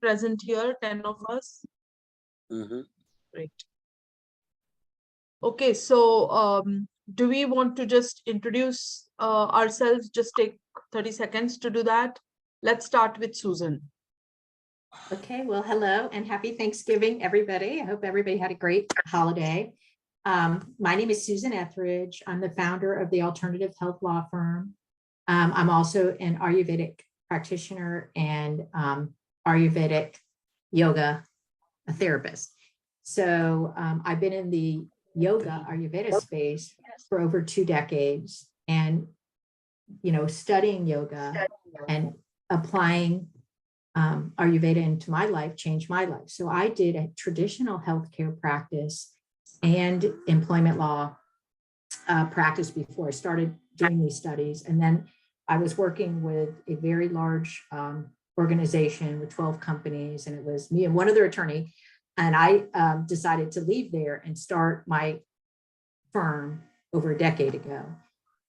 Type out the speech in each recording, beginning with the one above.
present here, 10 of us? Great. Okay, so do we want to just introduce ourselves? Just take 30 seconds to do that. Let's start with Susan. Okay, well, hello and happy Thanksgiving, everybody. I hope everybody had a great holiday. My name is Susan Etheridge. I'm the founder of the Alternative Health Law Firm. I'm also an Ayurvedic practitioner and Ayurvedic yoga therapist. So I've been in the yoga Ayurveda space for over 2 decades, and studying yoga and applying Ayurveda into my life changed my life. So I did a traditional healthcare practice and employment law practice before I started doing these studies. And then I was working with a very large organization with 12 companies, and it was me and one other attorney. And I decided to leave there and start my firm over a decade ago.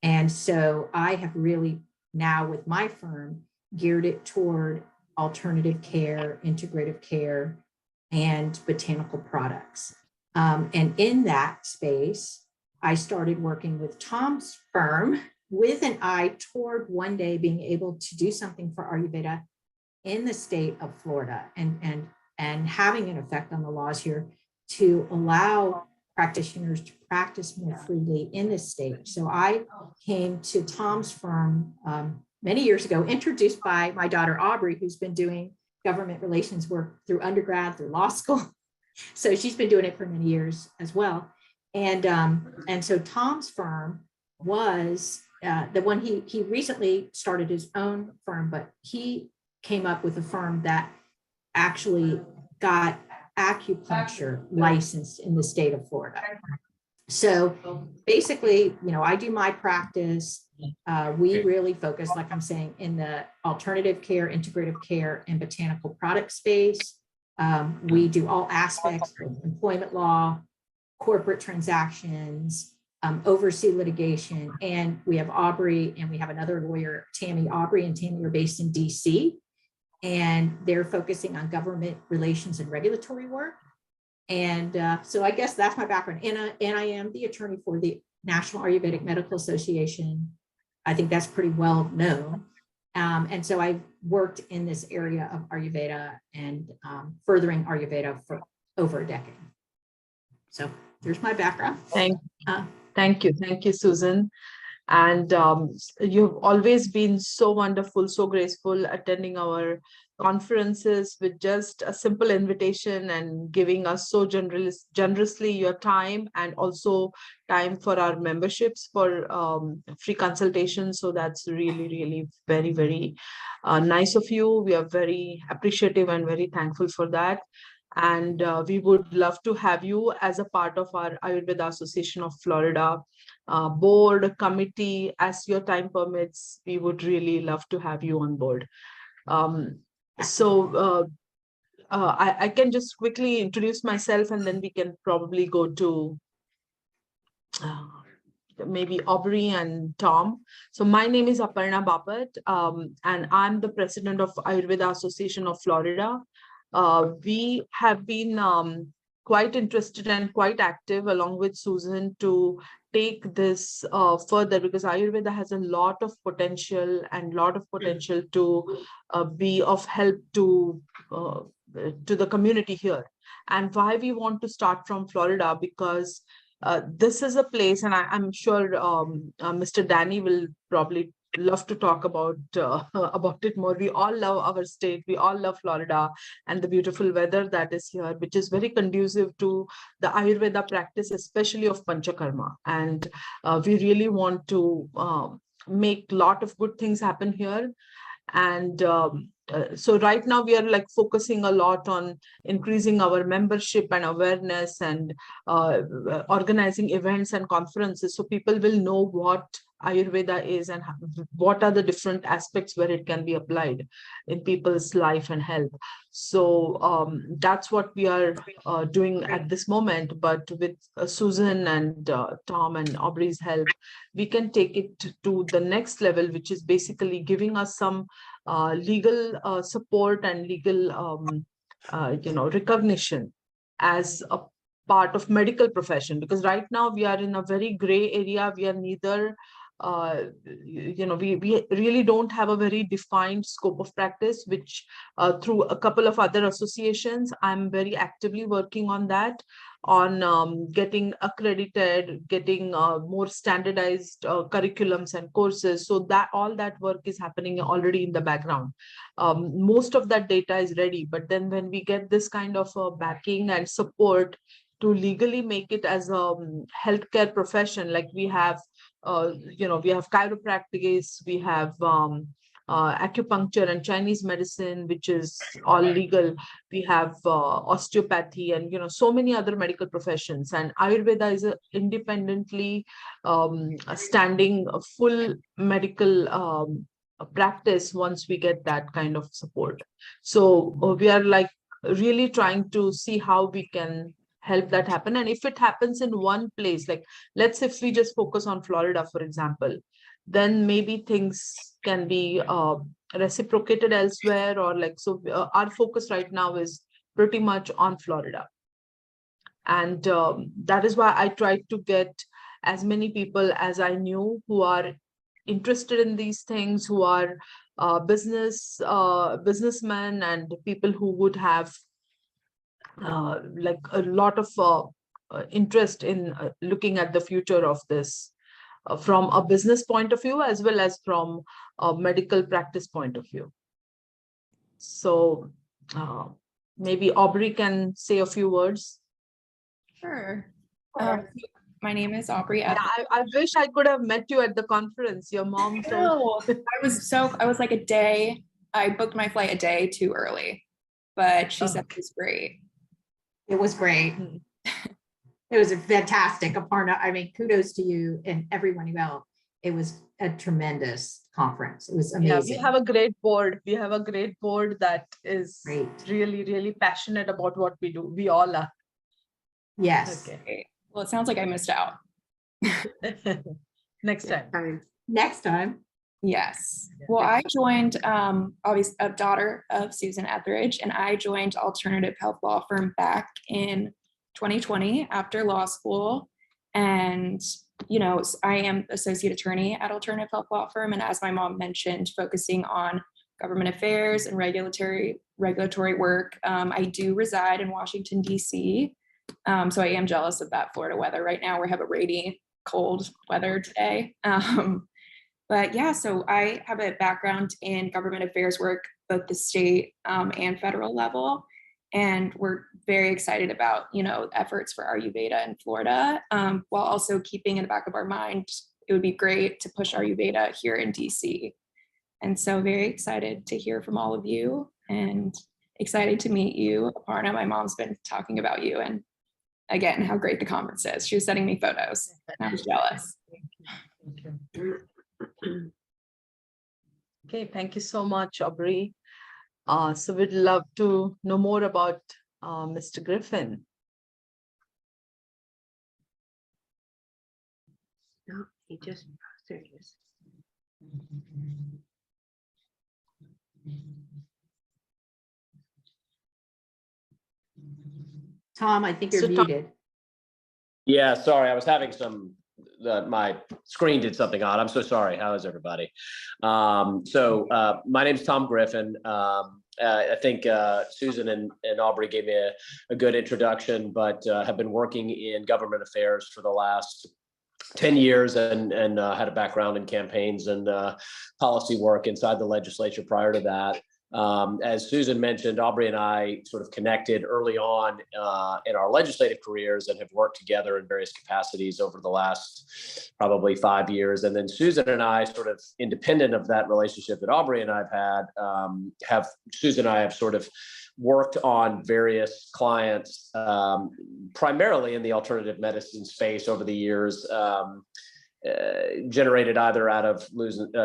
And so I have really now with my firm geared it toward alternative care, integrative care, and botanical products. And in that space, I started working with Tom's firm with an eye toward one day being able to do something for Ayurveda in the state of Florida and having an effect on the laws here to allow practitioners to practice more freely in this state. So I came to Tom's firm many years ago, introduced by my daughter, Aubrey, who's been doing government relations work through undergrad, through law school. So she's been doing it for many years as well. And so Tom's firm was the one he recently started his own firm, but he came up with a firm that actually got acupuncture licensed in the state of Florida. So basically, I do my practice. We really focus, like I'm saying, in the alternative care, integrative care, and botanical product space. We do all aspects of employment law, corporate transactions, oversee litigation. And we have Aubrey and we have another lawyer, Tammy. Aubrey and Tammy are based in DC, and they're focusing on government relations and regulatory work. And so I guess that's my background. And I am the attorney for the National Ayurvedic Medical Association. I think that's pretty well known. And so I've worked in this area of Ayurveda and furthering Ayurveda for over a decade. So there's my background. Thank you, Susan. And you've always been so wonderful, so graceful, attending our conferences with just a simple invitation and giving us so generously your time, and also time for our memberships for free consultations. So that's really, really very, very nice of you. We are very appreciative and very thankful for that. And we would love to have you as a part of our Ayurveda Association of Florida board committee as your time permits. We would really love to have you on board. I can just quickly introduce myself, and then we can probably go to maybe Aubrey and Tom. So my name is Aparna Bapat, and I'm the president of Ayurveda Association of Florida. We have been quite interested and quite active along with Susan to take this further, because Ayurveda has a lot of potential to be of help to the community here. And why we want to start from Florida, because this is a place, and I'm sure Mr. Danny will probably love to talk about it more. We all love our state. We all love Florida and the beautiful weather that is here, which is very conducive to the Ayurveda practice, especially of Panchakarma. And we really want to make a lot of good things happen here. And so right now we are focusing a lot on increasing our membership and awareness, and organizing events and conferences so people will know what Ayurveda is and what are the different aspects where it can be applied in people's life and health. So that's what we are doing at this moment. But with Susan and Tom and Aubrey's help, we can take it to the next level, which is basically giving us some legal support and legal recognition as a part of medical profession, because right now we are in a very gray area. We are neither we really don't have a very defined scope of practice, which through a couple of other associations, I'm very actively working on that, on getting accredited, getting more standardized curriculums and courses. So that all that work is happening already in the background. Most of that data is ready, but then when we get this kind of backing and support to legally make it as a healthcare profession, like we have we have chiropractic, we have acupuncture and Chinese medicine, which is all legal. We have osteopathy and so many other medical professions. And Ayurveda is a independently standing full medical practice once we get that kind of support. So we are like really trying to see how we can help that happen. And if it happens in one place, like let's say if we just focus on Florida, for example, then maybe things can be reciprocated elsewhere, or like, so our focus right now is pretty much on Florida. And that is why I tried to get as many people as I knew who are interested in these things, who are businessmen and people who would have like a lot of interest in looking at the future of this from a business point of view as well as from a medical practice point of view. So maybe Aubrey can say a few words. Sure. My name is Aubrey. Yeah, I wish I could have met you at the conference. Your mom told. I was like a day. I booked my flight a day too early, but she said it was great. It was great. It was a fantastic, Aparna. I mean, kudos to you and everyone else. It was a tremendous conference. It was amazing. Yeah, we have a great board. We have a great board that is Great. really, really passionate about what we do. We all are. Yes. Okay. Well, it sounds like I missed out. Next time. Next time. Yes. Well, I joined, obviously a daughter of Susan Etheridge, and I joined alternative health law firm back in 2020 after law school. And, I am associate attorney at alternative health law firm. And as my mom mentioned, focusing on government affairs and regulatory work. I do reside in Washington, D.C. So I am jealous of that Florida weather. Right now we have a rainy, cold weather today. But yeah, so I have a background in government affairs work, both the state and federal level. And we're very excited about, efforts for Ayurveda in Florida, while also keeping in the back of our mind, it would be great to push Ayurveda here in DC. And so very excited to hear from all of you and excited to meet you, Aparna. My mom's been talking about you and again, how great the conference is. She was sending me photos. I was jealous. Thank you. Okay, thank you so much, Aubrey. So we'd love to know more about Mr. Griffin. No, he just serious. Tom, I think you're So, Tom- muted. Yeah, sorry, I was having my screen did something odd. I'm so sorry. How is everybody? My name's Tom Griffin. I think Susan and Aubrey gave me a good introduction, but have been working in government affairs for the last 10 years and had a background in campaigns and policy work inside the legislature prior to that. As Susan mentioned, Aubrey and I sort of connected early on in our legislative careers and have worked together in various capacities over the last probably 5 years. And then Susan and I, sort of independent of that relationship that Aubrey and I've had, Susan and I have sort of worked on various clients, primarily in the alternative medicine space over the years, generated either out of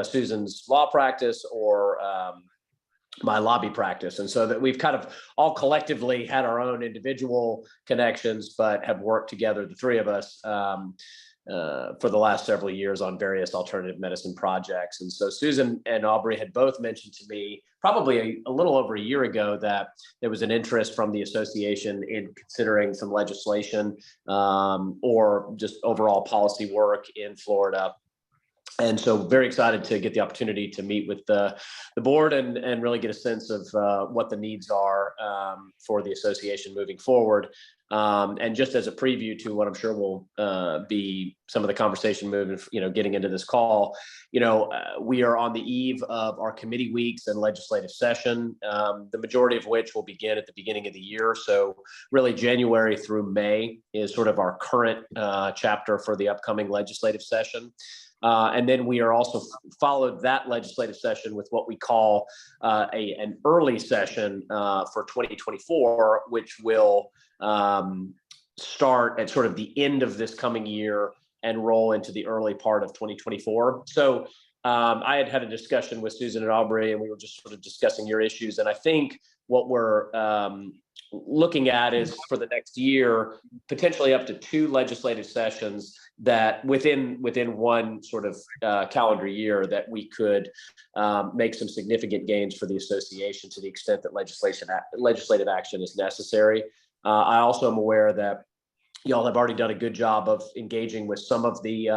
Susan's law practice or my lobby practice. And so that we've kind of all collectively had our own individual connections, but have worked together, the three of us, for the last several years on various alternative medicine projects. And so Susan and Aubrey had both mentioned to me probably a little over a year ago that there was an interest from the association in considering some legislation or just overall policy work in Florida. And so very excited to get the opportunity to meet with the board and really get a sense of what the needs are for the association moving forward. And just as a preview to what I'm sure will be some of the conversation moving, getting into this call, we are on the eve of our committee weeks and legislative session, the majority of which will begin at the beginning of the year. So really January through May is sort of our current chapter for the upcoming legislative session. And then we are also followed that legislative session with what we call an early session for 2024, which will start at sort of the end of this coming year and roll into the early part of 2024. So I had a discussion with Susan and Aubrey, and we were just sort of discussing your issues. And I think what we're looking at is for the next year, potentially up to 2 legislative sessions that within one sort of calendar year that we could make some significant gains for the association to the extent that legislative action is necessary. I also am aware that y'all have already done a good job of engaging with some of the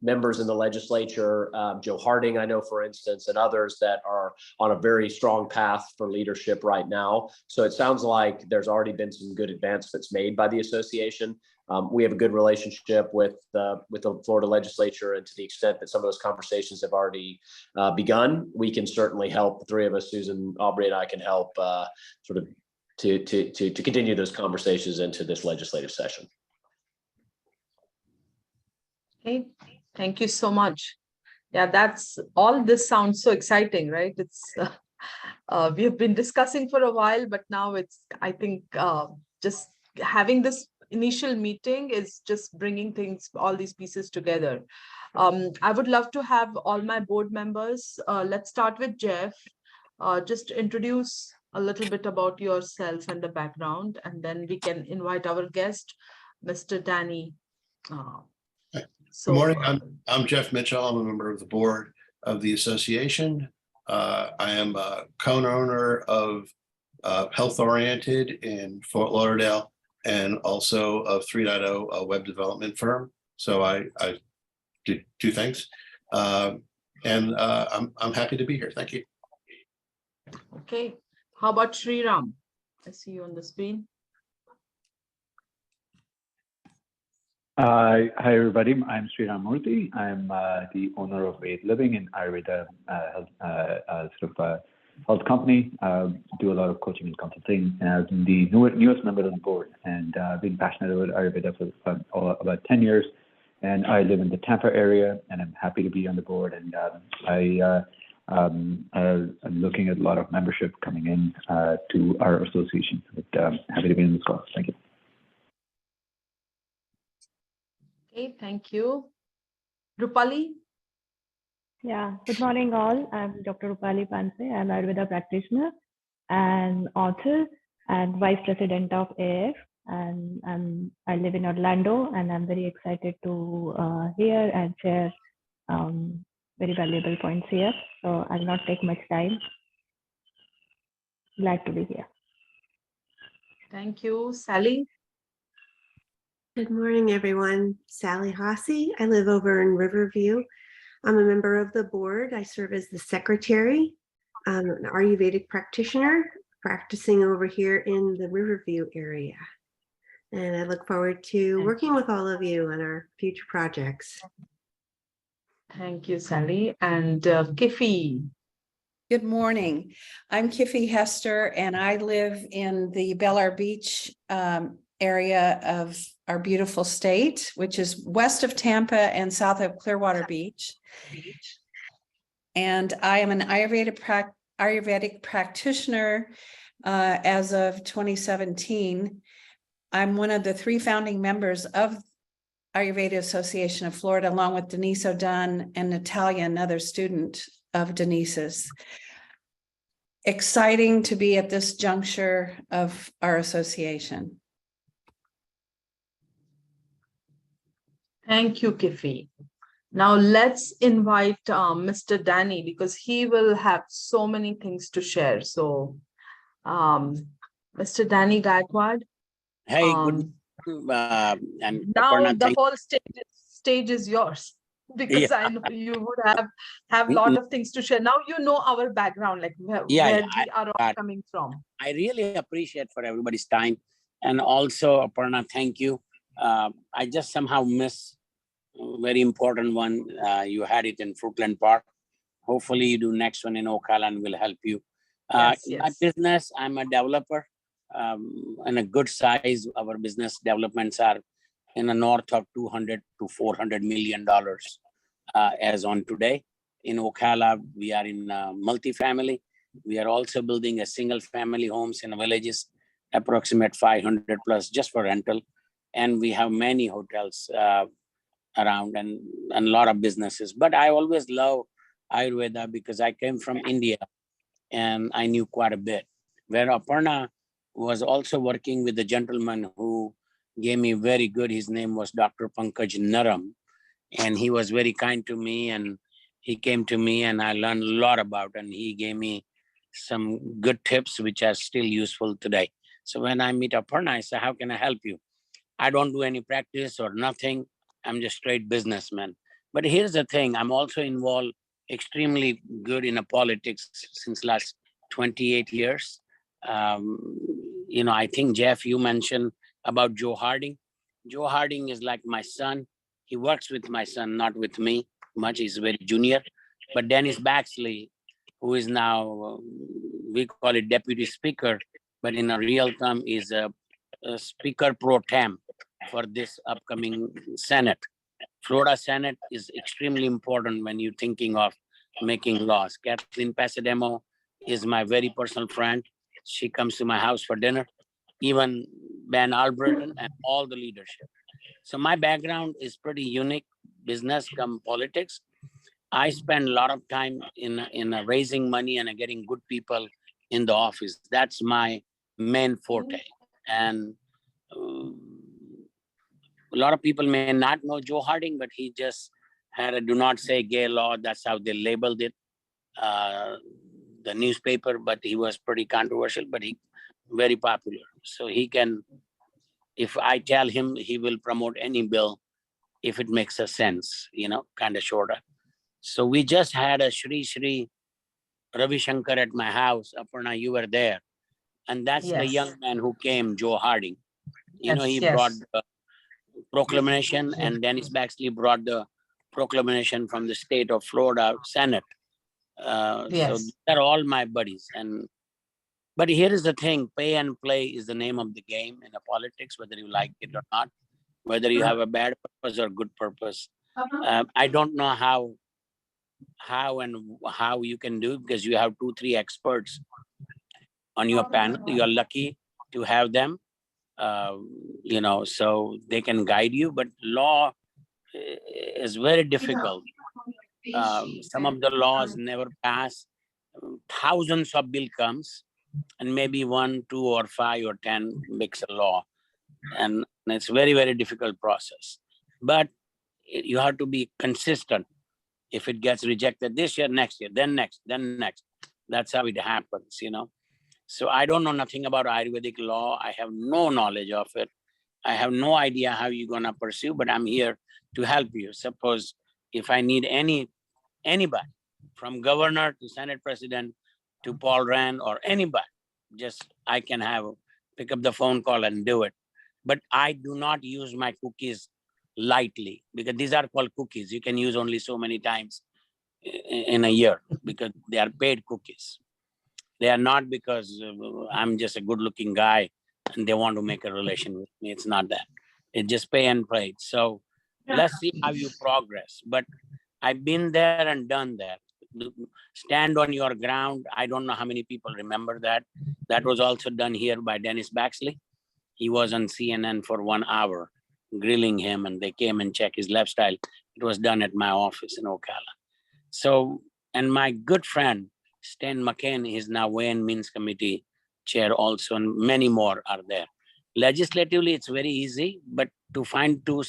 members in the legislature, Joe Harding, I know, for instance, and others that are on a very strong path for leadership right now. So it sounds like there's already been some good advancements made by the association. We have a good relationship with the Florida legislature, and to the extent that some of those conversations have already begun, we can certainly help. The three of us, Susan, Aubrey, and I, can help sort of to continue those conversations into this legislative session. Okay, thank you so much. Yeah, that's all. This sounds so exciting, right? It's we have been discussing for a while, but now I think just having this initial meeting is just bringing all these pieces together. I would love to have all my board members. Let's start with Jeff. Just introduce a little bit about yourself and the background, and then we can invite our guest, Mr. Danny. Good morning. I'm Jeff Mitchell. I'm a member of the board of the association. I am a co-owner of Health Oriented in Fort Lauderdale, and also of 3.0, a web development firm. So I do 2 things, and I'm happy to be here. Thank you. Okay, how about Sriram? I see you on the screen. Hi, everybody. I'm Sriram Murthy. I'm the owner of Aid Living in Ayurveda health company. Do a lot of coaching and consulting. And I've been the newest member of the board, and been passionate about Ayurveda for about 10 years. And I live in the Tampa area, and I'm happy to be on the board. And I'm looking at a lot of membership coming in to our association. But happy to be in this call. Thank you. Okay, thank you. Rupali? Yeah, good morning all. I'm Dr. Rupali Panse. I'm an Ayurveda practitioner and author and vice president of AF. And I live in Orlando, and I'm very excited to hear and share very valuable points here. So I'll not take much time. Glad to be here. Thank you. Sally? Good morning, everyone. Sally Hasse. I live over in Riverview. I'm a member of the board. I serve as the secretary. I'm an Ayurvedic practitioner practicing over here in the Riverview area. And I look forward to working with all of you on our future projects. Thank you, Sally. And Kiffy? Good morning. I'm Kiffy Hester, and I live in the Bellar Beach area of our beautiful state, which is west of Tampa and south of Clearwater Beach. And I am an Ayurvedic practitioner as of 2017. I'm one of the 3 founding members of Ayurveda Association of Florida, along with Denise O'Dunn and Natalia, another student of Denise's. Exciting to be at this juncture of our association. Thank you, Kifi. Now let's invite Mr. Danny because he will have so many things to share. So, Mr. Danny Gaikwad, Hey, good um, and now Aparna, the thank whole stage is yours yeah, because I know you would have a n- lot n- of things to share. Now you know our background, like yeah. where we are all Got it. coming from. I really appreciate for everybody's time, and also Aparna, thank you. I just somehow miss a very important one. You had it in Fruitland Park. Hopefully, you do next one in Ocala, and will help you. Yes, My yes. business, I'm a developer, and a good size. Our business developments are in the north of 200 to 400 million dollars as on today. In Ocala, we are in multifamily. We are also building a single family homes in villages, approximate 500 plus just for rental. And we have many hotels around and a lot of businesses. But I always love Ayurveda because I came from India and I knew quite a bit. Where Aparna was also working with a gentleman who gave me very good, his name was Dr. Pankaj Naram, and he was very kind to me, and he came to me and I learned a lot about, and he gave me some good tips which are still useful today. So when I meet Aparna, I say, how can I help you? I don't do any practice or nothing. I'm just straight businessman. But here's the thing, I'm also involved extremely good in a politics since last 28 years. Um, I think Jeff, you mentioned about Joe Harding. Joe Harding is like my son. He works with my son, not with me much. He's very junior. But Dennis Baxley, who is now, we call it deputy speaker, but in a real term is a speaker pro tem for this upcoming Senate. Florida Senate is extremely important when you're thinking of making laws. Kathleen Pasademo is my very personal friend. She comes to my house for dinner, even Ben Alberton and all the leadership. So my background is pretty unique, business come politics. I spend a lot of time in raising money and getting good people in the office. That's my main forte. And uh, a lot of people may not know Joe Harding, but he just had a do not say gay law. That's how they labeled it, uh, the newspaper. But he was pretty controversial, but he very popular. So he can, if I tell him, he will promote any bill if it makes a sense, kind of shorter. So we just had a Shri Ravi Shankar at my house. Aparna, you were there. And that's the Yes, young man who came, Joe Harding. yes, He brought yes, the proclamation, and Dennis Baxley brought the proclamation from the state of Florida Senate. So yes. they're all my buddies. But here is the thing: pay and play is the name of the game in the politics, whether you like it or not, whether you have a bad purpose or good purpose. I don't know how you can do it because you have 2-3 experts on your panel. You're lucky to have them, so they can guide you. But law is very difficult. Some of the laws never pass. Thousands of bill comes, and maybe 1, 2, or 5 or 10 makes a law, and it's very difficult process. But you have to be consistent. If it gets rejected this year, next year, then next, then next. That's how it happens. So I don't know nothing about Ayurvedic law. I have no knowledge of it. I have no idea how you're gonna pursue, but I'm here to help you. Suppose if I need anybody, from governor to Senate president to Paul Rand or anybody, just I can pick up the phone call and do it. But I do not use my cookies lightly because these are called cookies. You can use only so many times in a year because they are paid cookies. They are not because I'm just a good looking guy and they want to make a relation with me. It's not that. It's just pay and play. So let's see how you progress. But I've been there and done that. Stand on your ground. I don't know how many people remember that. That was also done here by Dennis Baxley. He was on CNN for 1 hour, grilling him, and they came and checked his lifestyle. It was done at my office in Ocala. So, and my good friend, Stan McCain, is now Way and Means Committee chair also, and many more are there. Legislatively, it's very easy, but to find two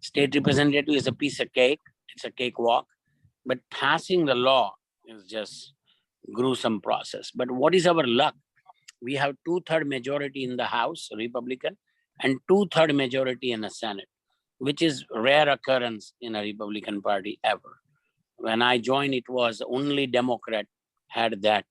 State representative is a piece of cake. It's a cakewalk. But passing the law is just gruesome process. But what is our luck? We have 2/3 majority in the House, Republican, and 2/3 majority in the Senate, which is rare occurrence in a Republican Party ever. When I joined, it was only Democrat had that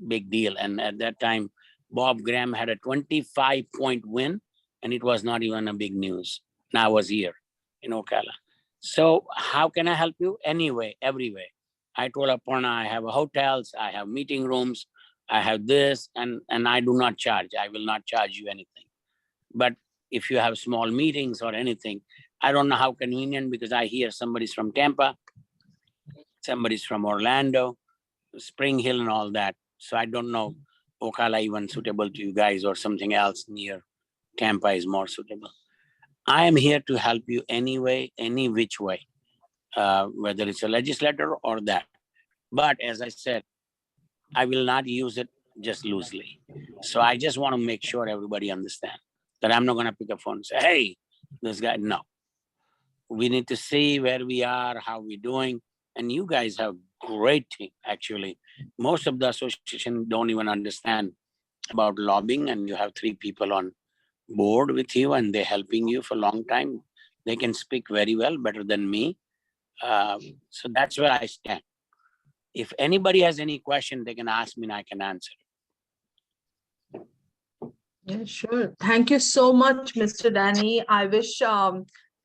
big deal. And at that time, Bob Graham had a 25-point win, and it was not even a big news. Now I was here in Ocala. So how can I help you? Anyway, every way. I told Aparna, I have hotels, I have meeting rooms, I have this, and I do not charge. I will not charge you anything. But if you have small meetings or anything, I don't know how convenient, because I hear somebody's from Tampa, somebody's from Orlando, Spring Hill and all that. So I don't know Ocala even suitable to you guys, or something else near Tampa is more suitable. I am here to help you anyway, any which way, whether it's a legislator or that. But as I said, I will not use it just loosely. So I just want to make sure everybody understands that I'm not going to pick up phone and say, hey, this guy, no. We need to see where we are, how we're doing. And you guys have great team, actually. Most of the association don't even understand about lobbying, and you have 3 people on board with you, and they're helping you for a long time. They can speak very well, better than me. So that's where I stand. If anybody has any question, they can ask me and I can answer. Yeah, sure. Thank you so much, Mr. Danny. I wish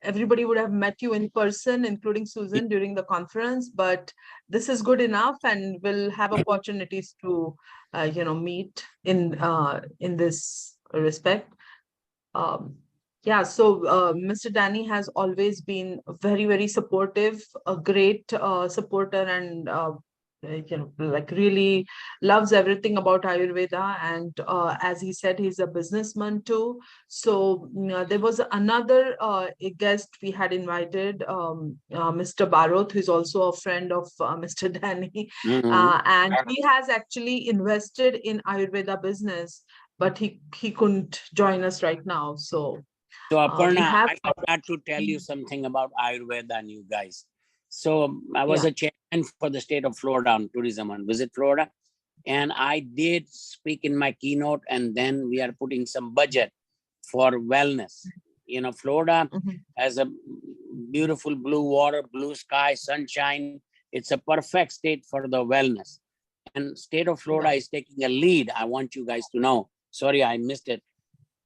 everybody would have met you in person, including Susan, during the conference, but this is good enough, and we'll have opportunities to, meet in this respect. Yeah, so Mr. Danny has always been very, very supportive, a great supporter, and like really loves everything about Ayurveda. And as he said, he's a businessman too. So there was another guest we had invited, Mr. Baroth, who's also a friend of Mr. Danny. And he has actually invested in Ayurveda business, but he couldn't join us right now. So Aparna, I forgot to tell you something about Ayurveda and you guys. So I was a chairman for the state of Florida on tourism and Visit Florida. And I did speak in my keynote, and then we are putting some budget for wellness. Florida has a beautiful blue water, blue sky, sunshine. It's a perfect state for the wellness. And state of Florida is taking a lead. I want you guys to know. Sorry, I missed it.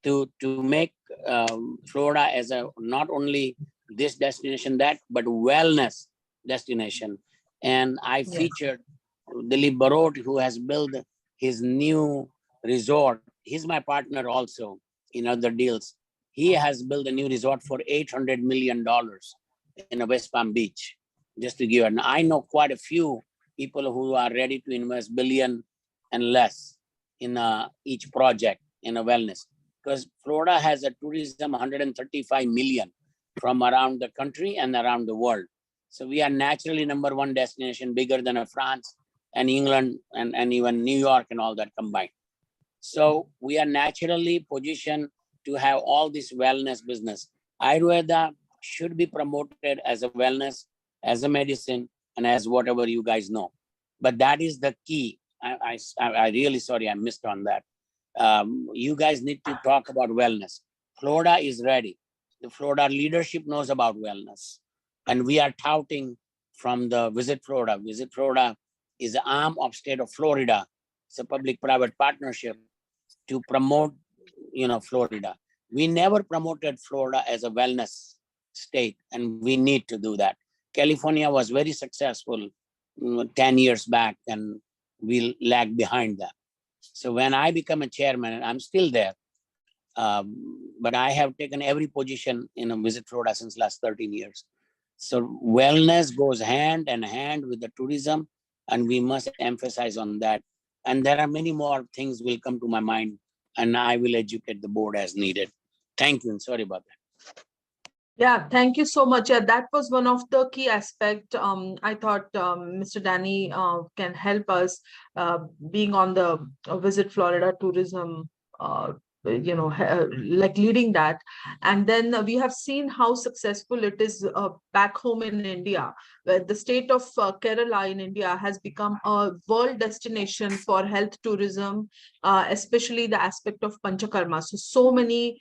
To make Florida as a not only this destination, that, but wellness destination. And I featured Dilip Barot, who has built his new resort. He's my partner also in other deals. He has built a new resort for $800 million in West Palm Beach, just to give. And I know quite a few people who are ready to invest billion and less in each project in a wellness. Because Florida has a tourism 135 million from around the country and around the world. So we are naturally #1 destination, bigger than France and England and even New York and all that combined. So we are naturally positioned to have all this wellness business. Ayurveda should be promoted as a wellness, as a medicine, and as whatever you guys know. But that is the key. I really sorry I missed on that. You guys need to talk about wellness. Florida is ready. The Florida leadership knows about wellness. And we are touting from the Visit Florida. Visit Florida is an arm of state of Florida. It's a public-private partnership to promote, Florida. We never promoted Florida as a wellness state, and we need to do that. California was very successful 10 years back, and we lag behind that. So when I become a chairman, and I'm still there, but I have taken every position in a Visit Florida since last 13 years. So wellness goes hand in hand with the tourism, and we must emphasize on that. And there are many more things will come to my mind, and I will educate the board as needed. Thank you, and sorry about that. Yeah, thank you so much. Yeah, that was one of the key aspects. I thought Mr. Danny can help us being on the Visit Florida tourism like leading that. And then we have seen how successful it is back home in India, where the state of Kerala in India has become a world destination for health tourism, especially the aspect of Panchakarma. So many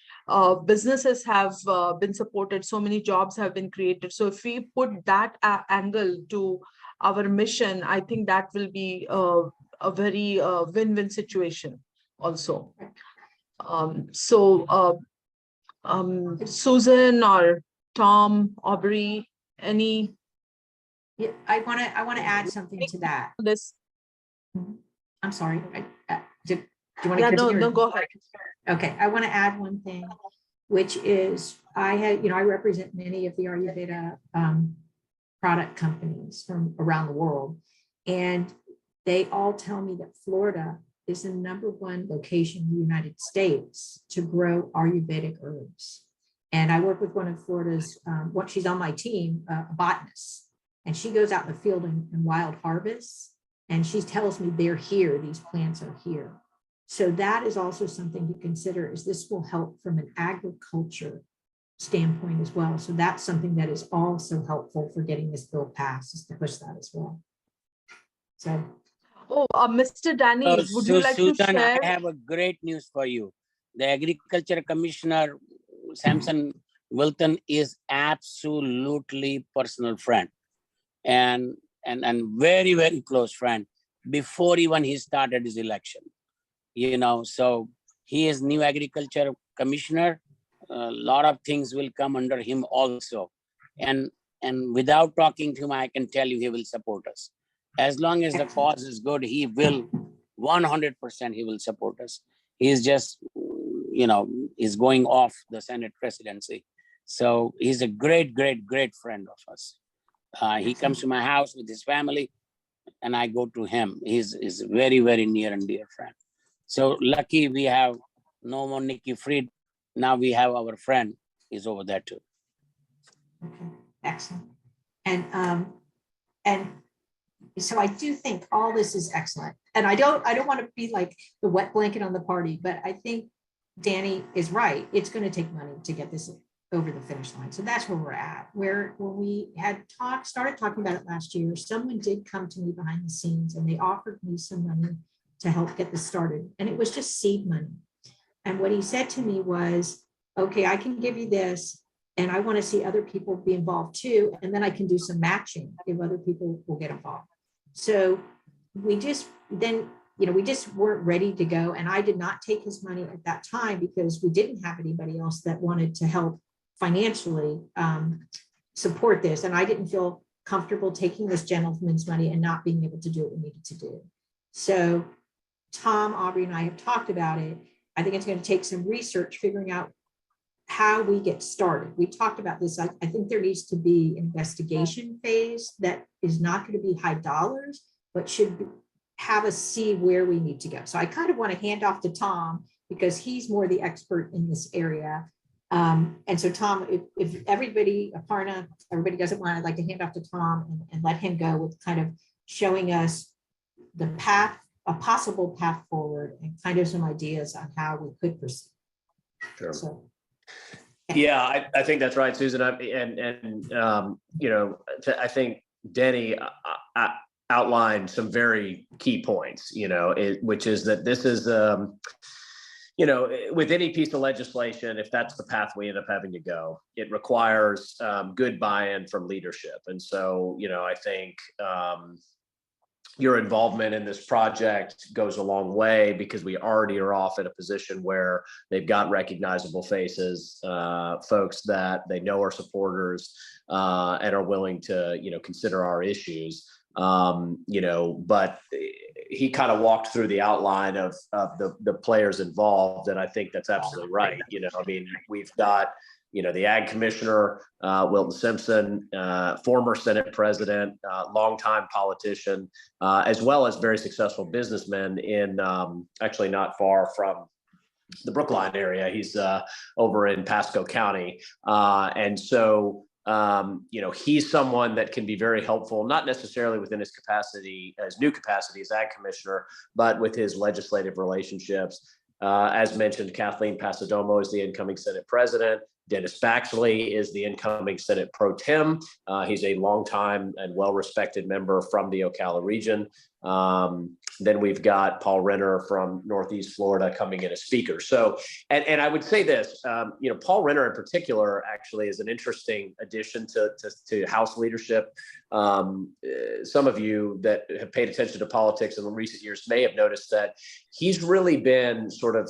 businesses have been supported, so many jobs have been created. So if we put that angle to our mission, I think that will be a very win-win situation also. Susan or Tom, Aubrey, any Yeah, I want to add something to that. this? I'm sorry. Do you want to Yeah, continue? no, go ahead. Okay, I want to add one thing, which is I represent many of the Ayurveda product companies from around the world, and they all tell me that Florida is the #1 location in the United States to grow Ayurvedic herbs. And I work with one of Florida's, she's on my team, a botanist, and she goes out in the field and wild harvests, and she tells me they're here, these plants are here. So that is also something to consider, is this will help from an agriculture standpoint as well. So that's something that is also helpful for getting this bill passed, is to push that as well. So. Oh, Mr. Danny, would you like to Susan, share? I have a great news for you. The Agriculture Commissioner, Samson Wilton, is absolutely personal friend and very, very close friend before even he started his election. So he is new Agriculture Commissioner. A lot of things will come under him also. And without talking to him, I can tell you he will support us. As long as the cause is good, he will 100% he will support us. He's just, he's going off the Senate presidency. So he's a great, great, great friend of us. He comes to my house with his family and I go to him. He's very, very near and dear friend. So lucky we have no more Nikki Fried. Now we have our friend is over there too. Okay, excellent. And so I do think all this is excellent. And I don't want to be like the wet blanket on the party, but I think Danny is right. It's going to take money to get this over the finish line. So that's where we're at. When we had started talking about it last year, someone did come to me behind the scenes and they offered me some money to help get this started. And it was just seed money. And what he said to me was, okay, I can give you this, and I want to see other people be involved too. And then I can do some matching if other people will get involved. So we just weren't ready to go. And I did not take his money at that time because we didn't have anybody else that wanted to help financially support this. And I didn't feel comfortable taking this gentleman's money and not being able to do what we needed to do. So Tom, Aubrey, and I have talked about it. I think it's going to take some research figuring out how we get started. We talked about this. I think there needs to be an investigation phase that is not going to be high dollars, but should have us see where we need to go. So I kind of want to hand off to Tom because he's more the expert in this area. And so Tom, if everybody, Aparna, everybody doesn't mind, I'd like to hand off to Tom and let him go with kind of showing us the path, a possible path forward, and kind of some ideas on how we could proceed. Sure. So, yeah, I think that's right, Susan. I think Denny outlined some very key points, which is that this is, with any piece of legislation, if that's the path we end up having to go, it requires good buy-in from leadership. And so, I think your involvement in this project goes a long way because we already are off in a position where they've got recognizable faces, folks that they know are supporters and are willing to, consider our issues. But he kind of walked through the outline of the players involved, and I think that's absolutely right. We've got, the Ag Commissioner, Wilton Simpson, former Senate President, longtime politician, as well as very successful businessmen in actually not far from the Brookline area. He's over in Pasco County. And so, he's someone that can be very helpful, not necessarily within his capacity, his new capacity as Ag Commissioner, but with his legislative relationships. As mentioned, Kathleen Pasadomo is the incoming Senate president. Dennis Baxley is the incoming Senate pro tem. He's a longtime and well-respected member from the Ocala region. Then we've got Paul Renner from Northeast Florida coming in as speaker. So, and I would say this, Paul Renner in particular actually is an interesting addition to House leadership. Some of you that have paid attention to politics in recent years may have noticed that he's really been sort of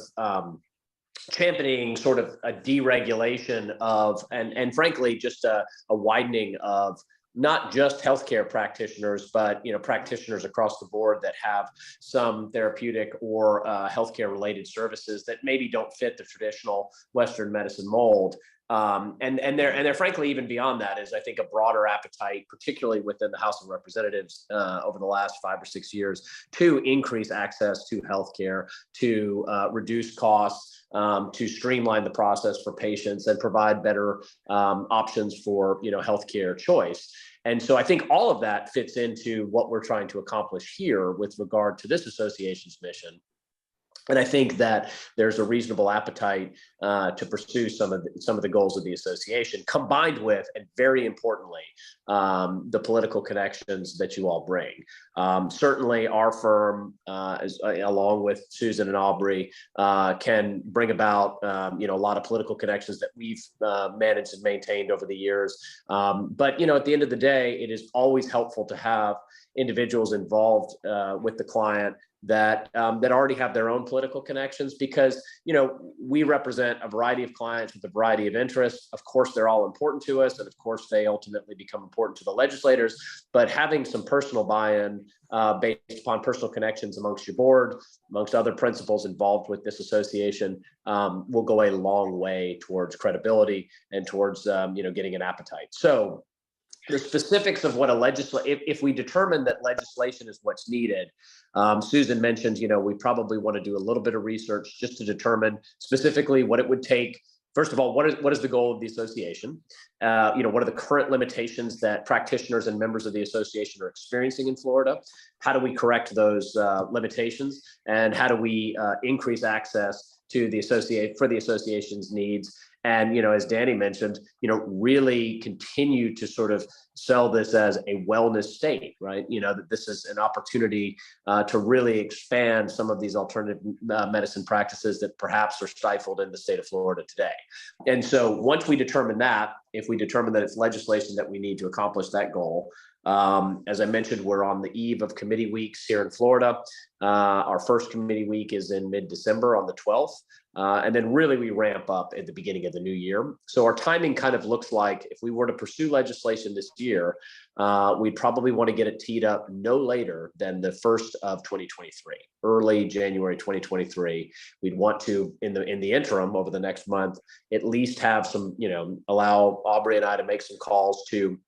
championing sort of a deregulation of, and frankly, just a widening of not just healthcare practitioners, but practitioners across the board that have some therapeutic or healthcare related services that maybe don't fit the traditional Western medicine mold. And they're frankly even beyond that is I think a broader appetite, particularly within the House of Representatives over the last 5 or 6 years, to increase access to healthcare, to reduce costs, to streamline the process for patients and provide better options for healthcare choice. And so I think all of that fits into what we're trying to accomplish here with regard to this association's mission. And I think that there's a reasonable appetite to pursue some of the goals of the association, combined with, and very importantly, the political connections that you all bring. Certainly, our firm, along with Susan and Aubrey, can bring about a lot of political connections that we've managed and maintained over the years. But at the end of the day, it is always helpful to have individuals involved with the client that already have their own political connections, because we represent a variety of clients with a variety of interests. Of course, they're all important to us, and of course, they ultimately become important to the legislators. But having some personal buy-in based upon personal connections amongst your board, amongst other principals involved with this association, will go a long way towards credibility and towards getting an appetite. So the specifics of what if we determine that legislation is what's needed, Susan mentioned, we probably want to do a little bit of research just to determine specifically what it would take. First of all, what is the goal of the association? What are the current limitations that practitioners and members of the association are experiencing in Florida? How do we correct those limitations? And how do we increase access to the association's needs? And, as Danny mentioned, really continue to sort of sell this as a wellness state, right? That this is an opportunity to really expand some of these alternative medicine practices that perhaps are stifled in the state of Florida today. And so once we determine that, if we determine that it's legislation that we need to accomplish that goal, as I mentioned, we're on the eve of committee weeks here in Florida. Our first committee week is in mid-December on the 12th. And then really we ramp up at the beginning of the new year. So our timing kind of looks like if we were to pursue legislation this year, we'd probably want to get it teed up no later than the 1st of 2023, early January 2023. We'd want to, in the interim over the next month, at least have some, allow Aubrey and I to make some calls to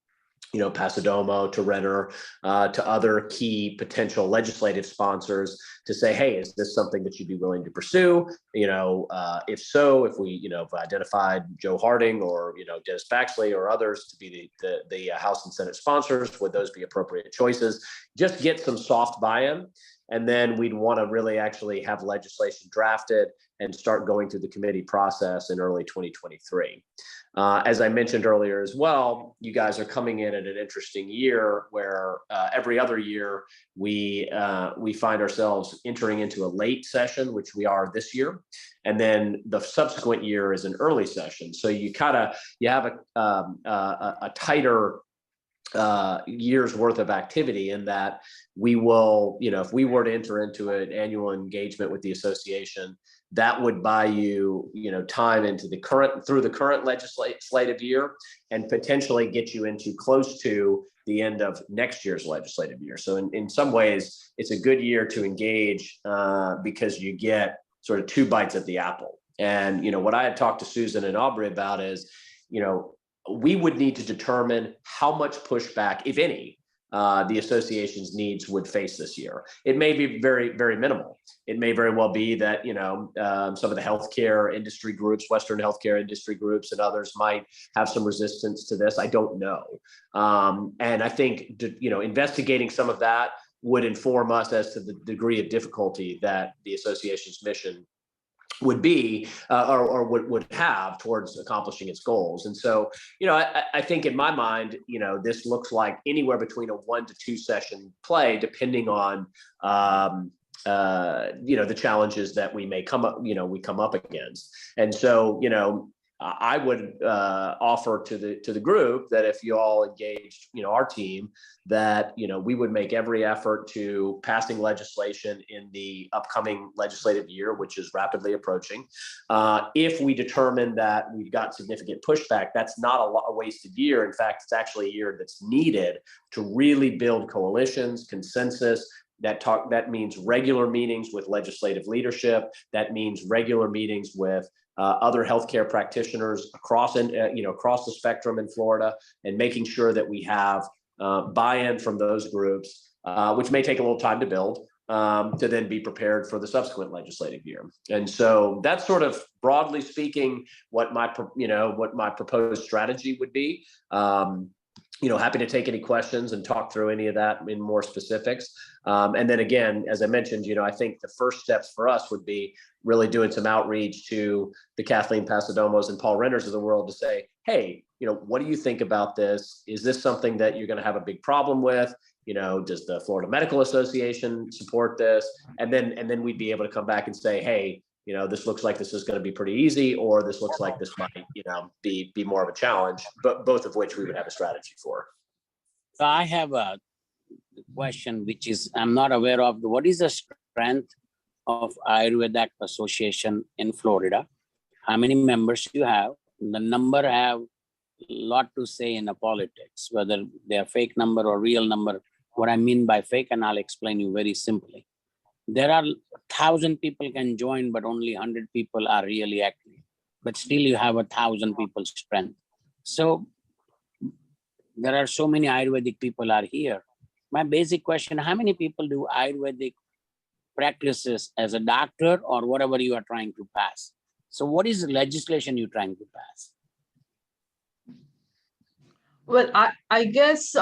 Pasadomo, to Renner, to other key potential legislative sponsors to say, hey, is this something that you'd be willing to pursue? If so, if we, have identified Joe Harding or, Dennis Baxley or others to be the House and Senate sponsors, would those be appropriate choices? Just get some soft buy-in. And then we'd want to really actually have legislation drafted and start going through the committee process in early 2023. As I mentioned earlier as well, you guys are coming in at an interesting year where every other year we find ourselves entering into a late session, which we are this year, and then the subsequent year is an early session. So you have a tighter year's worth of activity in that we will, if we were to enter into an annual engagement with the association, that would buy you, time into through the current legislative year and potentially get you into close to the end of next year's legislative year. So in some ways, it's a good year to engage because you get sort of 2 bites at the apple. And, what I had talked to Susan and Aubrey about is, we would need to determine how much pushback, if any, the association's needs would face this year. It may be very, very minimal. It may very well be that, some of the healthcare industry groups, Western healthcare industry groups and others might have some resistance to this. I don't know. And I think, investigating some of that would inform us as to the degree of difficulty that the association's mission would be or would have towards accomplishing its goals. And so, I think in my mind, this looks like anywhere between a 1 to 2 session play, depending on the challenges that we may come up against. And so, I would offer to the group that if you all engaged, our team, that we would make every effort to passing legislation in the upcoming legislative year, which is rapidly approaching. If we determine that we've got significant pushback, that's not a wasted year. In fact, it's actually a year that's needed to really build coalitions, consensus. That means regular meetings with legislative leadership. That means regular meetings with other healthcare practitioners across the spectrum in Florida, and making sure that we have buy-in from those groups, which may take a little time to build, to then be prepared for the subsequent legislative year. And so that's sort of broadly speaking what my proposed strategy would be. Happy to take any questions and talk through any of that in more specifics. And then again, as I mentioned, I think the first steps for us would be really doing some outreach to the Kathleen Pasadomos and Paul Renners of the world to say, hey, what do you think about this? Is this something that you're going to have a big problem with? Does the Florida Medical Association support this? And then we'd be able to come back and say, hey, this looks like this is going to be pretty easy, or this looks like this might, be more of a challenge, but both of which we would have a strategy for. So I have a question, which is, I'm not aware of. What is the strength of Ayurvedic Association in Florida? How many members you have? The number have a lot to say in the politics, whether they're fake number or real number. What I mean by fake, and I'll explain you very simply. There are 1,000 people can join, but only 100 people are really active. But still you have 1,000 people strength. So there are so many Ayurvedic people are here. My basic question, how many people do Ayurvedic practices as a doctor or whatever you are trying to pass? So what is the legislation you're trying to pass? Well, I guess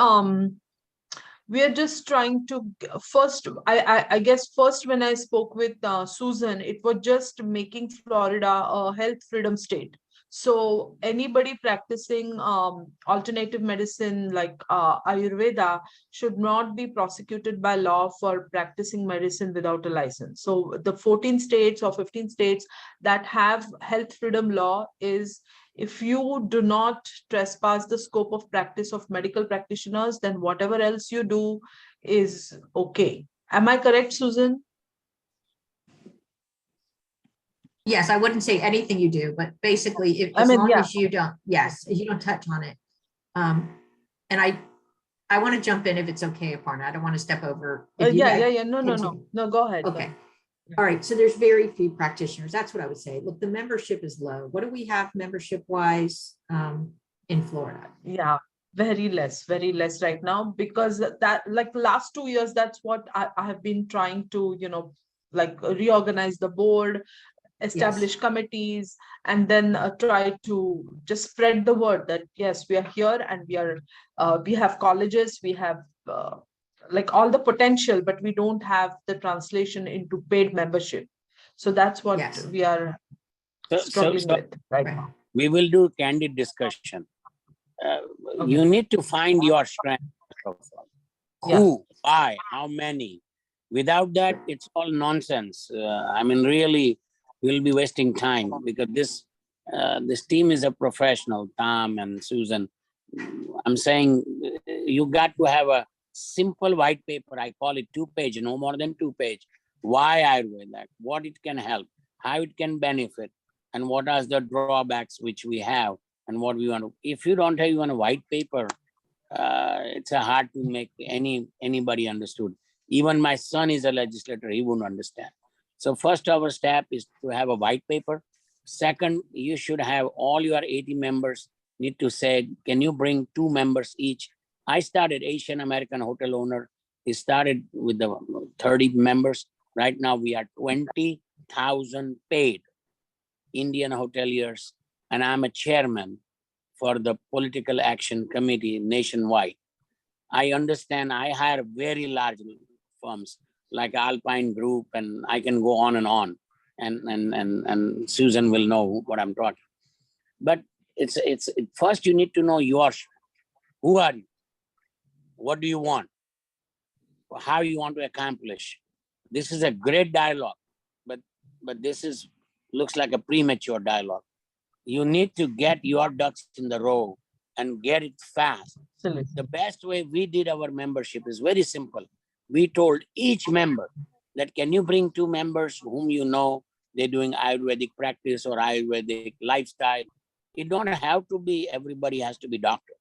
we are just trying to first, I guess first when I spoke with Susan, it was just making Florida a health freedom state. So anybody practicing alternative medicine like Ayurveda should not be prosecuted by law for practicing medicine without a license. So the 14 states or 15 states that have health freedom law is, if you do not trespass the scope of practice of medical practitioners, then whatever else you do is okay. Am I correct, Susan? Yes, I wouldn't say anything you do, but basically, if, I as mean, long yeah. as you don't, yes, you don't touch on it. And I want to jump in if it's okay, Aparna. I don't want to step over. If you guys Yeah. No, continue. go ahead. Okay. All right. So there's very few practitioners. That's what I would say. Look, the membership is low. What do we have membership wise in Florida? Yeah, very less right now, because that, like, last 2 years, that's what I have been trying to, reorganize the board, establish committees, and then try to just spread the word that yes, we are here, and we have colleges, we have all the potential, but we don't have the translation into paid membership. So that's what we are struggling with right now. We will do candid discussion. Okay. You need to find your strength. Who, why, how many? Without that, it's all nonsense. Really, we'll be wasting time, because this team is a professional, Tom and Susan. I'm saying you got to have a simple white paper. I call it 2-page, no more than 2-page. Why Ayurveda, what it can help, how it can benefit, and what are the drawbacks which we have, and what we want to. If you don't have even a white paper, it's hard to make anybody understood. Even my son is a legislator, he wouldn't understand. So first, our step is to have a white paper. Second, you should have all your 80 members need to say, can you bring 2 members each? I started Asian American hotel owner. He started with the 30 members. Right now we are 20,000 paid Indian hoteliers, and I'm a chairman for the political action committee nationwide. I understand I hire very large firms like Alpine Group, and I can go on and on. and Susan will know what I'm talking. But first you need to know yourself. Who are you? What do you want? How you want to accomplish? This is a great dialogue, but this looks like a premature dialogue. You need to get your ducks in the row and get it fast. Absolutely. The best way we did our membership is very simple. We told each member that can you bring 2 members whom you know they're doing Ayurvedic practice or Ayurvedic lifestyle. It don't have to be, everybody has to be doctor,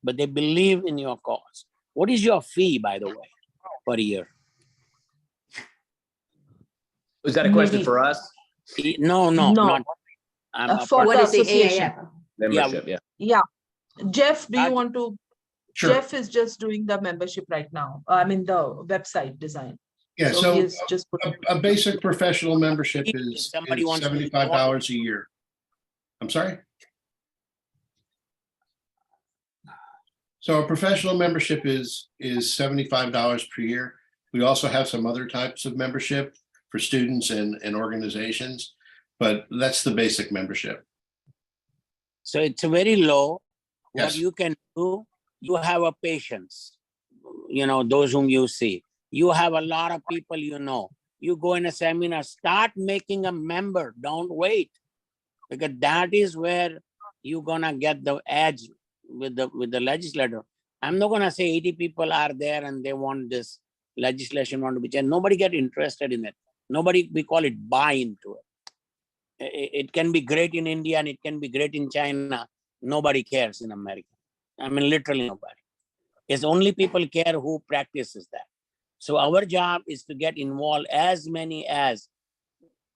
but they believe in your cause. What is your fee, by the way, per year? Was that a question Maybe- for us? No, No. not. I'm a For part- What the is the association. AAF? Membership, yeah. Yeah. Jeff, do you Raj- want to? Sure. Jeff is just doing the membership right now. I mean, the website design. Yeah, So so he's just a basic professional membership If is somebody wants to $75 a year. I'm sorry? So a professional membership is $75 per year. We also have some other types of membership for students and organizations, but that's the basic membership. So it's very low. What Yes. you can do, you have a patience, those whom you see. You have a lot of people you know. You go in a seminar, start making a member. Don't wait, because that is where you're gonna get the edge with the legislator. I'm not gonna say 80 people are there and they want this legislation want to be changed. Nobody get interested in it. Nobody, we call it buy into it. It can be great in India and it can be great in China. Nobody cares in America. I mean, literally nobody. It's only people care who practices that. So our job is to get involved as many as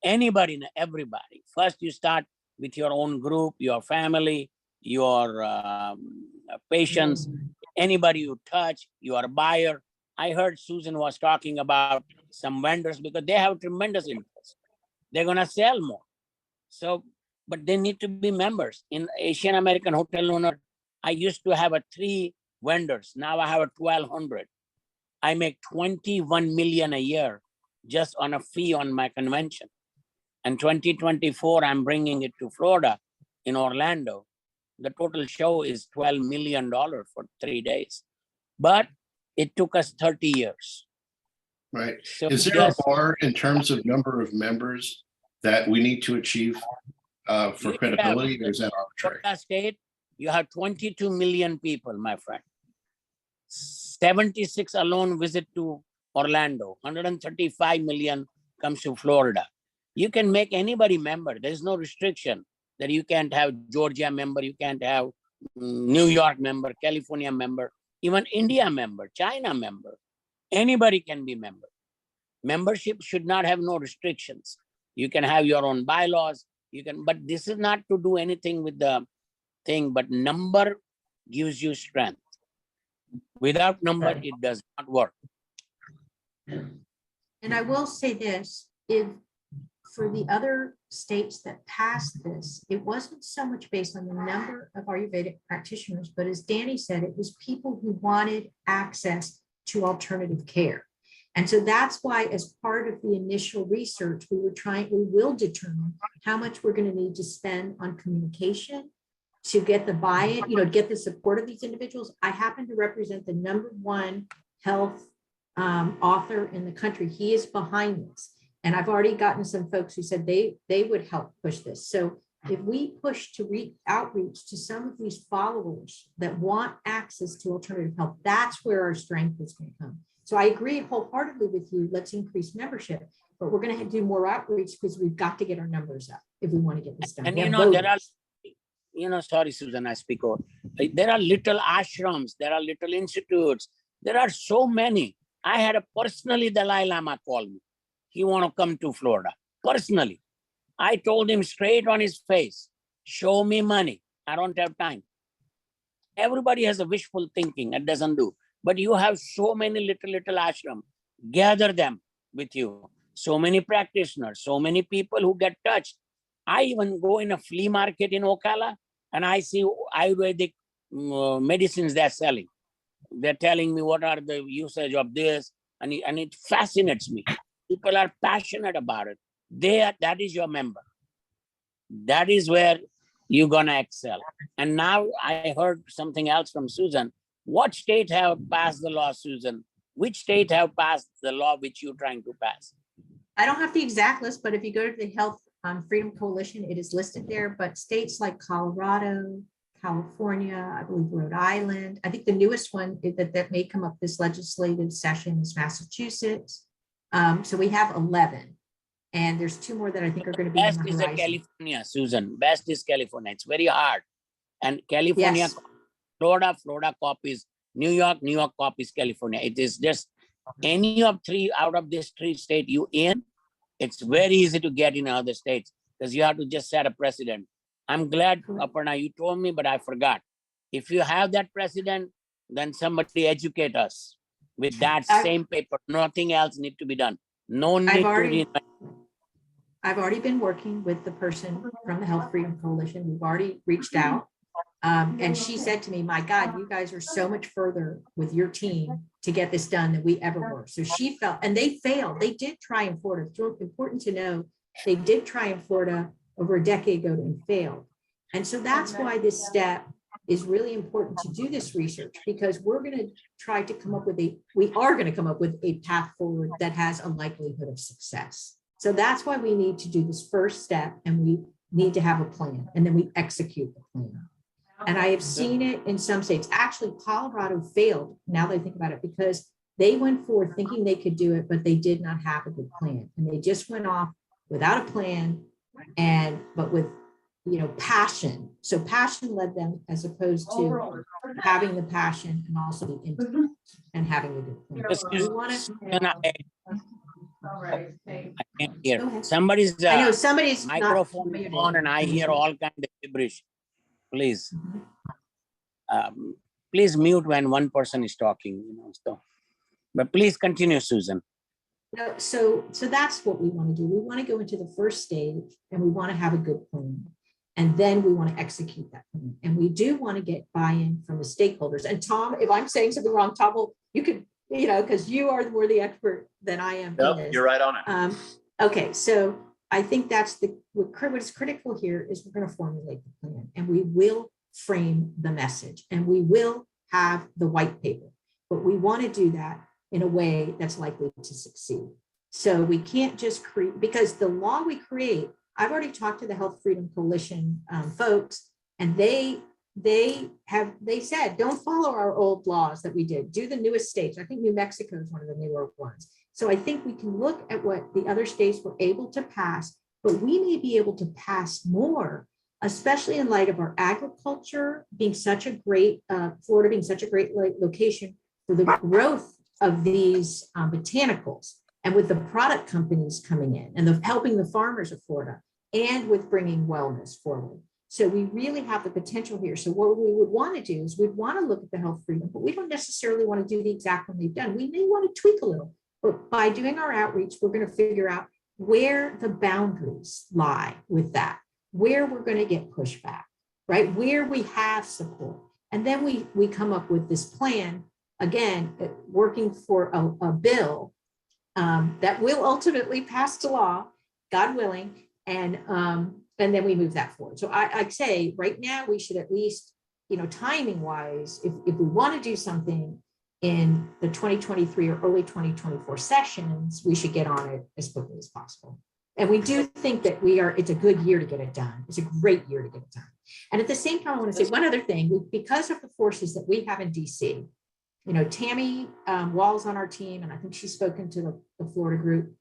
anybody and everybody. First, you start with your own group, your family, your patients, anybody you touch, your buyer. I heard Susan was talking about some vendors because they have tremendous interest. They're gonna sell more. So, but they need to be members. In Asian American Hotel Owner, I used to have 3 vendors. Now I have 1,200. I make 21 million a year just on a fee on my convention. And 2024, I'm bringing it to Florida in Orlando. The total show is $12 million for 3 days. But it took us 30 years. Right. So Is there yes, a bar in terms of number of members that we need to achieve for You credibility, have- or is that arbitrary? Florida State, you have 22 million people, my friend. 76 alone visit to Orlando. 135 million comes to Florida. You can make anybody member. There's no restriction that you can't have Georgia member, you can't have New York member, California member, even India member, China member. Anybody can be member. Membership should not have no restrictions. You can have your own bylaws. You can, but this is not to do anything with the thing, but number gives you strength. Without number, Right. it does not work. And I will say this, if for the other states that passed this, it wasn't so much based on the number of Ayurvedic practitioners, but as Danny said, it was people who wanted access to alternative care. And so that's why, as part of the initial research, we will determine how much we're going to need to spend on communication to get the buy-in, get the support of these individuals. I happen to represent the #1 health author in the country. He is behind this. And I've already gotten some folks who said they would help push this. So if we push to outreach to some of these followers that want access to alternative health, that's where our strength is going to come. So I agree wholeheartedly with you. Let's increase membership, but we're going to do more outreach because we've got to get our numbers up if we want to get this done. And We have there are, voters. sorry, Susan, I speak over. There are little ashrams, there are little institutes. There are so many. I had personally Dalai Lama call me. He want to come to Florida personally. I told him straight on his face, show me money. I don't have time. Everybody has a wishful thinking. It doesn't do. But you have so many little ashram. Gather them with you. So many practitioners, so many people who get touched. I even go in a flea market in Ocala and I see Ayurvedic medicines they're selling. They're telling me what are the usage of this, and it fascinates me. People are passionate about it. that is your member. That is where you're gonna excel. And now I heard something else from Susan. What state have passed the law, Susan? Which state have passed the law which you're trying to pass? I don't have the exact list, but if you go to the Health Freedom Coalition, it is listed there. But states like Colorado, California, I believe Rhode Island. I think the newest one that may come up this legislative session is Massachusetts. So we have 11. And there's 2 more that I think are going to be on Best the is horizon. California, Susan. Best is California. It's very hard. And California, Yes. Florida copies New York copies California. It is just any of 3 out of these 3 states you in, it's very easy to get in other states because you have to just set a precedent. I'm glad, Aparna, you told me, but I forgot. If you have that precedent, then somebody educate us with that same paper. Nothing else need to be done. No need to reinvent. I've already been working with the person from the Health Freedom Coalition. We've already reached out. And she said to me, my God, you guys are so much further with your team to get this done than we ever were. So she felt, and they failed. They did try in Florida. It's important to know they did try in Florida over a decade ago and failed. And so that's why this step is really important to do this research, because we're going to try to come up with we are going to come up with a path forward that has a likelihood of success. So that's why we need to do this first step, and we need to have a plan, and then we execute the plan. And I have seen it in some states. Actually, Colorado failed, now that I think about it, because they went forward thinking they could do it, but they did not have a good plan. And they just went off without a plan, but with passion. So passion led them, as opposed to having the passion and also the intent and having a good plan. Excuse me. I can't hear. Go ahead. Somebody's I know somebody's microphone not is on and I hear all kind of gibberish. Please. Please mute when one person is talking, but please continue, Susan. No, so that's what we want to do. We want to go into the first stage, and we want to have a good plan. And then we want to execute that plan. And we do want to get buy-in from the stakeholders. And Tom, if I'm saying something wrong, Tom, you could, because you are more the expert than I am. Nope, you're right on it. Okay, so I think that's what is critical here is we're going to formulate the plan, and we will frame the message, and we will have the white paper. But we want to do that in a way that's likely to succeed. So we can't just create, because the law we create, I've already talked to the Health Freedom Coalition folks, and they said, don't follow our old laws that we did, do the newest states. I think New Mexico is one of the newer ones. So I think we can look at what the other states were able to pass, but we may be able to pass more, especially in light of our agriculture being such a great, Florida being such a great location for the growth of these botanicals, and with the product companies coming in and helping the farmers of Florida, and with bringing wellness forward. So we really have the potential here. So what we would want to do is we'd want to look at the health freedom, but we don't necessarily want to do the exact one they've done. We may want to tweak a little, but by doing our outreach, we're going to figure out where the boundaries lie with that, where we're going to get pushback, right? Where we have support. And then we come up with this plan, again, working for a bill that will ultimately pass to law, God willing, and then we move that forward. So I'd say right now we should at least, timing wise, if we want to do something in the 2023 or early 2024 sessions, we should get on it as quickly as possible. And we do think that it's a good year to get it done. It's a great year to get it done. And at the same time, I want to say one other thing, because of the forces that we have in DC, Tammy Wall's on our team, and I think she's spoken to the Florida group.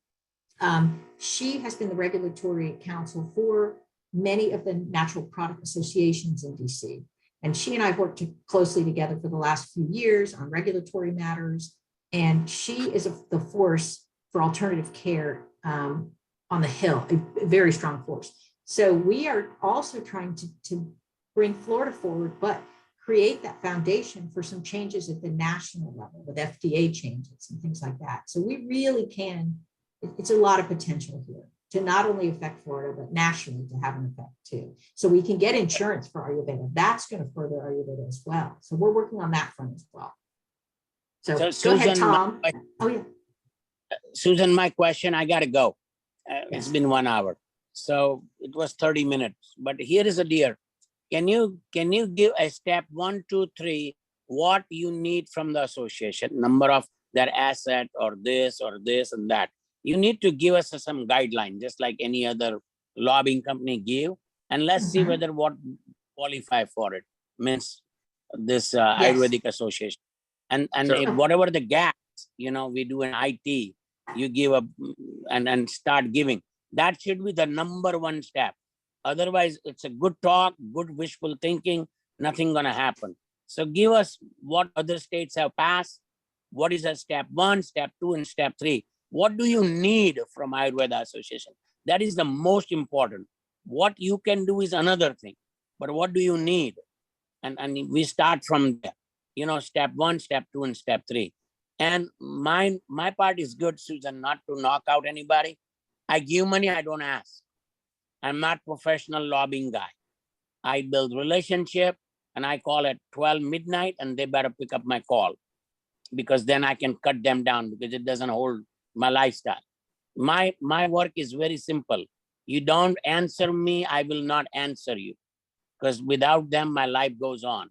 She has been the regulatory counsel for many of the natural product associations in DC. And she and I have worked closely together for the last few years on regulatory matters. And she is the force for alternative care on the Hill, a very strong force. So we are also trying to bring Florida forward, but create that foundation for some changes at the national level with FDA changes and things like that. So we really can, it's a lot of potential here to not only affect Florida, but nationally to have an effect too. So we can get insurance for Ayurveda. That's going to further Ayurveda as well. So we're working on that front as well. So go ahead, Tom. Oh yeah. Susan, my question, I got to go. It's been 1 hour. So it was 30 minutes. But here is a dear. Can you give a step 1, 2, 3, what you need from the association, number of their asset or this and that. You need to give us some guideline, just like any other lobbying company give, and let's see whether what qualify for it. Means this Ayurvedic association. And if whatever the gaps, we do in IT, you give up and start giving. That should be the number 1 step. Otherwise, it's a good talk, good wishful thinking, nothing gonna happen. So give us what other states have passed. What is a step 1, step 2, and step 3? What do you need from Ayurveda Association? That is the most important. What you can do is another thing, but what do you need? And we start from there. Step 1, step 2, and step 3. And my part is good, Susan, not to knock out anybody. I give money, I don't ask. I'm not professional lobbying guy. I build relationship, and I call at 12 midnight, and they better pick up my call, because then I can cut them down, because it doesn't hold my lifestyle. My work is very simple. You don't answer me, I will not answer you, because without them, my life goes on.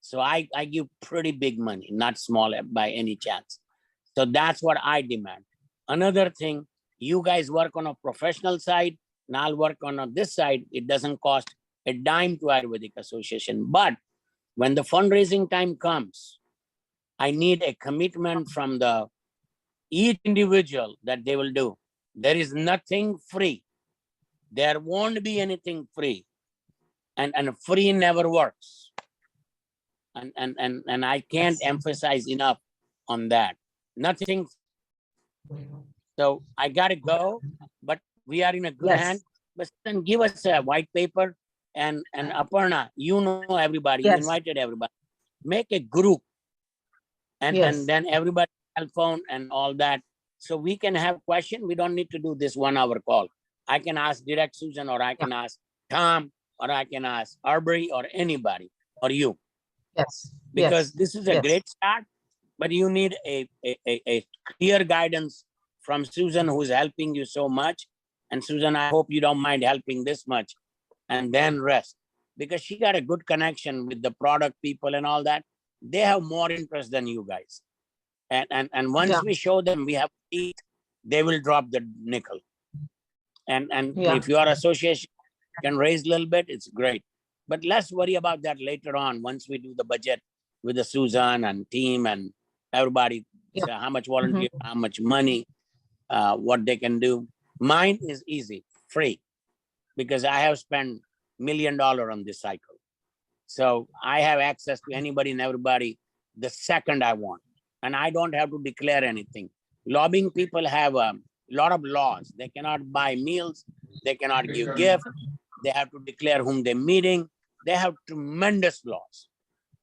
So I give pretty big money, not small by any chance. So that's what I demand. Another thing, you guys work on a professional side, and I'll work on this side. It doesn't cost a dime to Ayurvedic Association. But when the fundraising time comes, I need a commitment from each individual that they will do. There is nothing free. There won't be anything free. And free never works. And I can't emphasize enough on that. Nothing. So I gotta go, but we are in a good hand. But then give us a white paper, and Aparna, you know everybody, you invited everybody. Make a group, and then everybody cell phone and all that. So we can have question. We don't need to do this 1 hour call. I can ask direct Susan, or I can ask Tom, or I can ask Arbery, or anybody, or you. Because this is a great start, but you need a clear guidance from Susan, who's helping you so much. And Susan, I hope you don't mind helping this much, and then rest, because she got a good connection with the product people and all that. They have more interest than you guys. And once we show them we have teeth, they will drop the nickel. And if your association can raise a little bit, it's great. But let's worry about that later on, once we do the budget with the Susan and team and everybody, so how much volunteer, how much money, what they can do. Mine is easy, free, because I have spent $1 million on this cycle. So I have access to anybody and everybody the second I want. And I don't have to declare anything. Lobbying people have a lot of laws. They cannot buy meals. They cannot give gifts. They have to declare whom they're meeting. They have tremendous laws.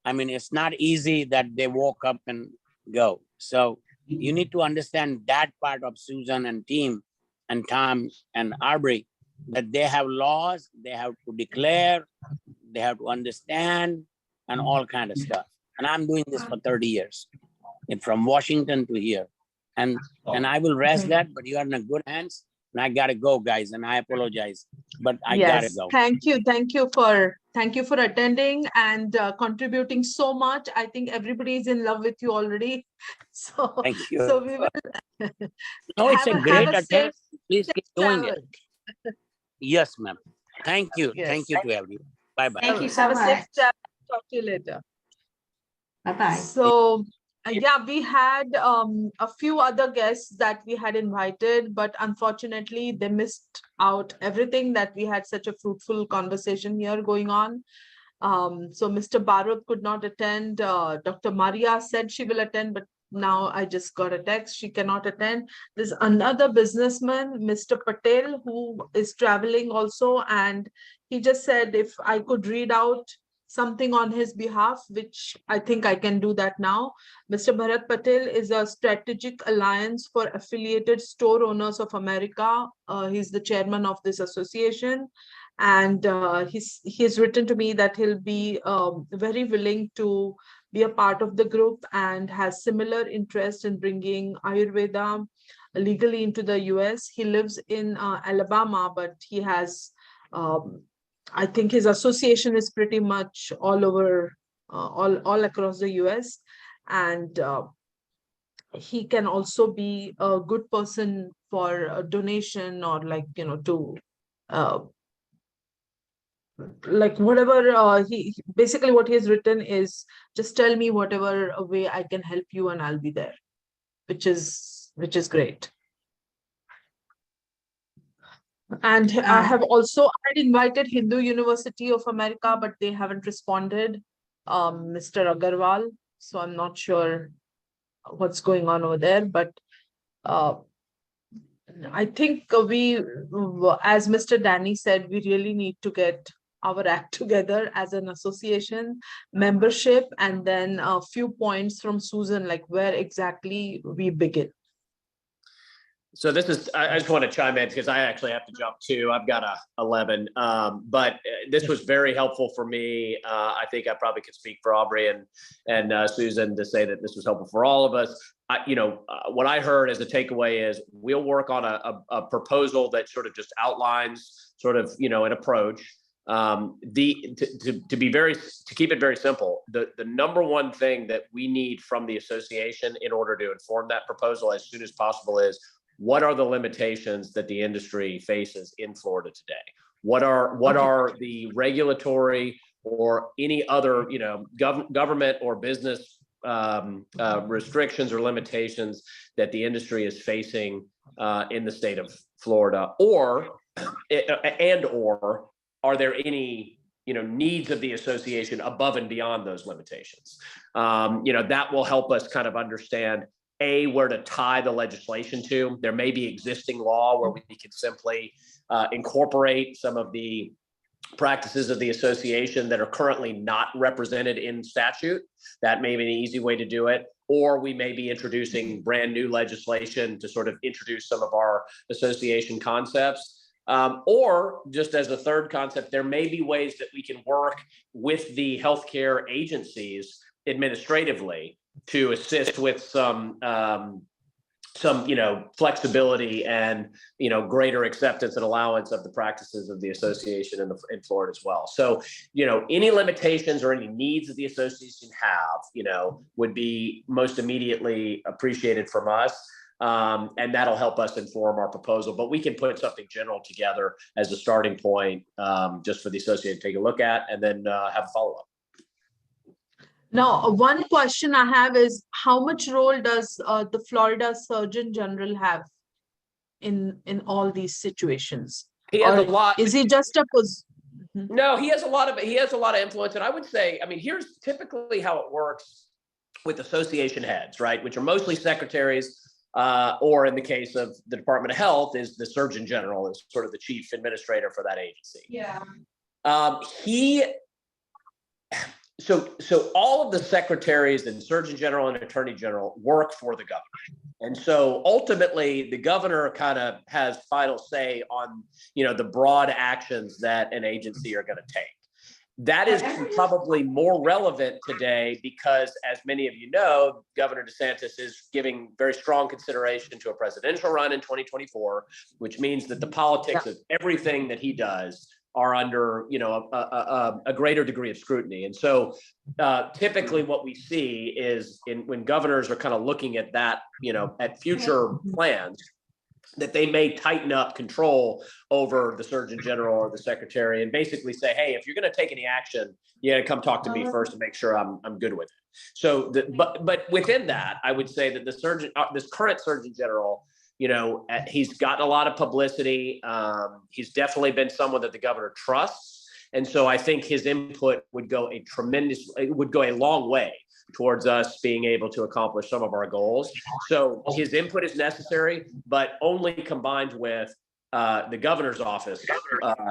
I mean, it's not easy that they woke up and go. So you need to understand that part of Susan and team and Tom and Arbery, that they have laws, they have to declare, they have to understand, and all kind of stuff. And I'm doing this for 30 years, and from Washington to here. And I will rest that, but you are in a good hands. And I gotta go, guys, and I apologize, but I gotta go. Thank you for attending and contributing so much. I think everybody is in love with you already. So thank you. So we will. No, it's a great attempt. Please keep doing travel. it. Yes, ma'am. Thank you. Thank you to everyone. Bye bye. Thank you so Have a much. safe travel. Talk to you later. Bye-bye. So we had a few other guests that we had invited, but unfortunately they missed out everything, that we had such a fruitful conversation here going on. So Mr. Baruch could not attend. Dr. Maria said she will attend, but now I just got a text, she cannot attend. There's another businessman, Mr. Patel, who is traveling also, and he just said if I could read out something on his behalf, which I think I can do that now. Mr. Bharat Patel is a Strategic Alliance for Affiliated Store Owners of America. He's the chairman of this association. And he's written to me that he'll be very willing to be a part of the group and has similar interest in bringing Ayurveda legally into the US. He lives in Alabama, but he has, I think his association is pretty much all over, all across the US. And he can also be a good person for a donation, or like, to uh, like whatever basically what he has written is, just tell me whatever way I can help you and I'll be there, which is great. And I have also I'd invited Hindu University of America, but they haven't responded, Mr. Agarwal. So I'm not sure what's going on over there, but I think as Mr. Danny said, we really need to get our act together as an association membership, and then a few points from Susan, like where exactly we begin. So this is, I just want to chime in because I actually have to jump too. I've got 11, but this was very helpful for me. I think I probably could speak for Aubrey and Susan to say that this was helpful for all of us. What I heard as a takeaway is we'll work on a proposal that sort of just outlines sort of, an approach. To keep it very simple, the number one thing that we need from the association in order to inform that proposal as soon as possible is, what are the limitations that the industry faces in Florida today? What are the regulatory or any other, government or business restrictions or limitations that the industry is facing in the state of Florida, or are there any needs of the association above and beyond those limitations? That will help us kind of understand where to tie the legislation to. There may be existing law where we can simply incorporate some of the practices of the association that are currently not represented in statute. That may be an easy way to do it. Or we may be introducing brand new legislation to sort of introduce some of our association concepts. Or just as a third concept, there may be ways that we can work with the healthcare agencies administratively to assist with some flexibility and greater acceptance and allowance of the practices of the association in Florida as well. So any limitations or any needs that the association have would be most immediately appreciated from us, and that'll help us inform our proposal. But we can put something general together as a starting point, just for the association to take a look at, and then have a follow-up. Now, one question I have is, how much role does the Florida Surgeon General have in all these situations? He has a lot. Is he just a No, he has a lot of influence. And I would say, here's typically how it works with association heads, right? Which are mostly secretaries, or in the case of the Department of Health, is the Surgeon General, is sort of the chief administrator for that agency. Yeah. So all of the secretaries and Surgeon General and Attorney General work for the governor. And so ultimately the governor kind of has final say on, the broad actions that an agency are going to take. That is probably more relevant today because, as many of you know, Governor DeSantis is giving very strong consideration to a presidential run in 2024, which means that the politics of everything that he does are under, a greater degree of scrutiny. And so typically what we see is when governors are kind of looking at that, at future plans, that they may tighten up control over the Surgeon General or the Secretary and basically say, hey, if you're going to take any action, you got to come talk to me first to make sure I'm good with it. So, but within that, I would say that this current Surgeon General, he's gotten a lot of publicity. He's definitely been someone that the governor trusts. And so I think his input would go a long way towards us being able to accomplish some of our goals. So his input is necessary, but only combined with the governor's office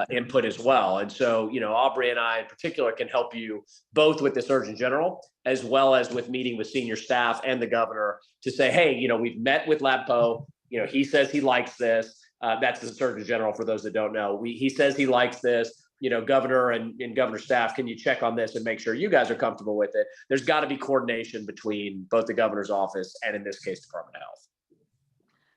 input as well. And so, Aubrey and I in particular can help you both with the Surgeon General, as well as with meeting with senior staff and the governor to say, hey, we've met with LabPo. He says he likes this. That's the Surgeon General for those that don't know. He says he likes this. Governor and governor staff, can you check on this and make sure you guys are comfortable with it? There's got to be coordination between both the governor's office and, in this case, Department of Health.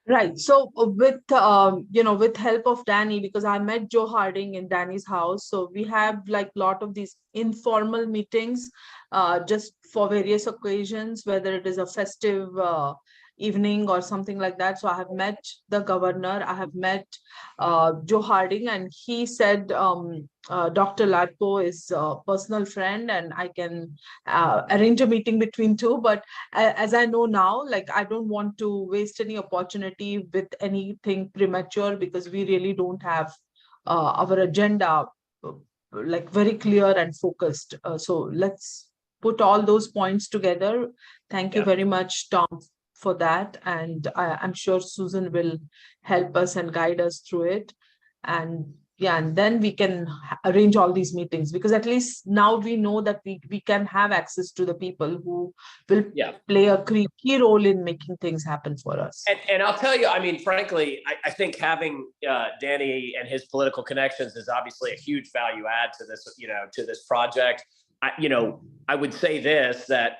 Right. So with with help of Danny, because I met Joe Harding in Danny's house. So we have like a lot of these informal meetings just for various occasions, whether it is a festive evening or something like that. So I have met the governor, I have met Joe Harding, and he said Dr. Latpo is a personal friend and I can arrange a meeting between two. But as I know now, like I don't want to waste any opportunity with anything premature, because we really don't have our agenda like very clear and focused. So let's put all those points together. Thank you Yeah. very much, Tom, for that. And I'm sure Susan will help us and guide us through it. And yeah, and then we can arrange all these meetings, because at least now we know that we can have access to the people who will Yeah. play a key role in making things happen for us. And I'll tell you, I mean, frankly, I think having Danny and his political connections is obviously a huge value add to this, to this project. I would say this, that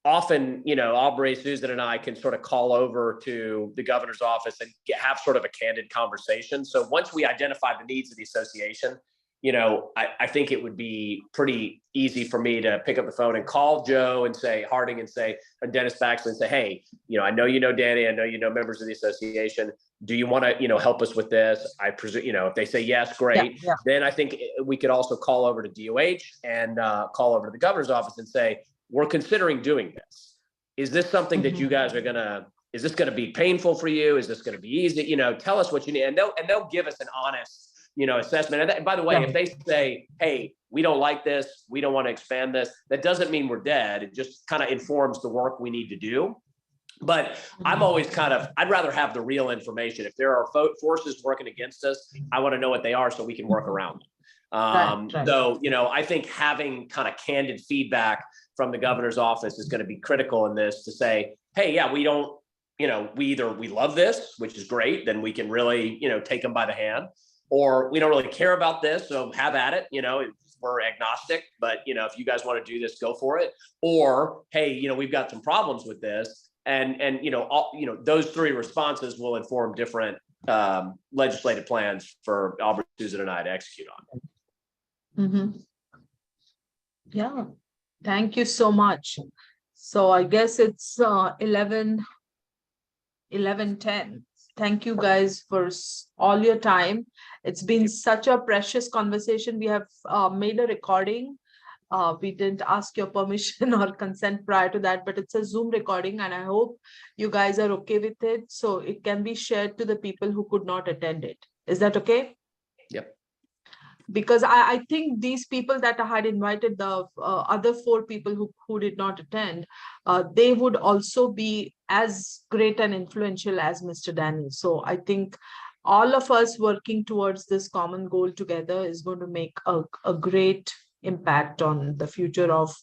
often, Aubrey, Susan, and I can sort of call over to the governor's office and have sort of a candid conversation. So once we identify the needs of the association, I think it would be pretty easy for me to pick up the phone and call Joe and say, Harding, and say, or Dennis Baxley, and say, hey, I know Danny, I know members of the association. Do you want to, help us with this? I presume, if they say yes, great. Yeah. Then I think we could also call over to DOH and call over to the governor's office and say, we're considering doing this. Is this something that you guys are is this going to be painful for you? Is this going to be easy? Tell us what you need. And they'll give us an honest, assessment. And by the way, if they say, hey, we don't like this, we don't want to expand this, that doesn't mean we're dead. It just kind of informs the work we need to do. But I'm always I'd rather have the real information. If there are forces working against us, I want to know what they are so we can work around them. Right. So, I think having kind of candid feedback from the governor's office is going to be critical in this, to say, hey, yeah, we don't, we love this, which is great, then we can really, take them by the hand, or we don't really care about this, so have at it, we're agnostic, but, if you guys want to do this, go for it. Or, hey, we've got some problems with this. And those three responses will inform different legislative plans for Aubrey, Susan, and I to execute on. Yeah. Thank you so much. So I guess it's 11:10. Thank you guys for all your time. It's been such a precious conversation. We have made a recording. We didn't ask your permission or consent prior to that, but it's a Zoom recording, and I hope you guys are okay with it. So it can be shared to the people who could not attend it. Is that okay? Yep. Because I think these people that I had invited, the other 4 people who did not attend, they would also be as great and influential as Mr. Danny. So I think all of us working towards this common goal together is going to make a great impact on the future of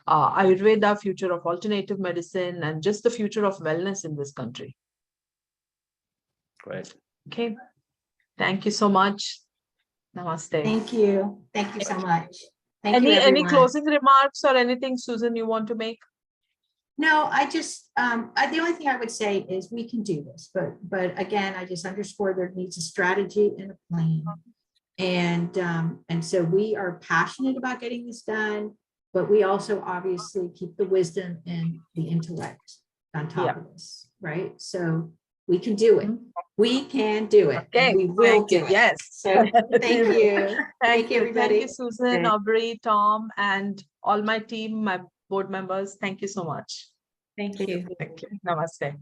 Ayurveda, future of alternative medicine, and just the future of wellness in this country. Great. Okay. Thank you so much. Namaste. Thank you. Thank you so much. Thank you, Any everyone. closing remarks or anything, Susan, you want to make? No, I just, the only thing I would say is we can do this, but again, I just underscore there needs a strategy and a plan. And so we are passionate about getting this done, but we also obviously keep the wisdom and the intellect on top of this, right? So we can do it. We can do it. Okay, We will do it. Yes. So thank you. Thank you, everybody. Thank you, Susan, Aubrey, Tom, and all my team, my board members. Thank you so much. Thank you. Thank you. Namaste.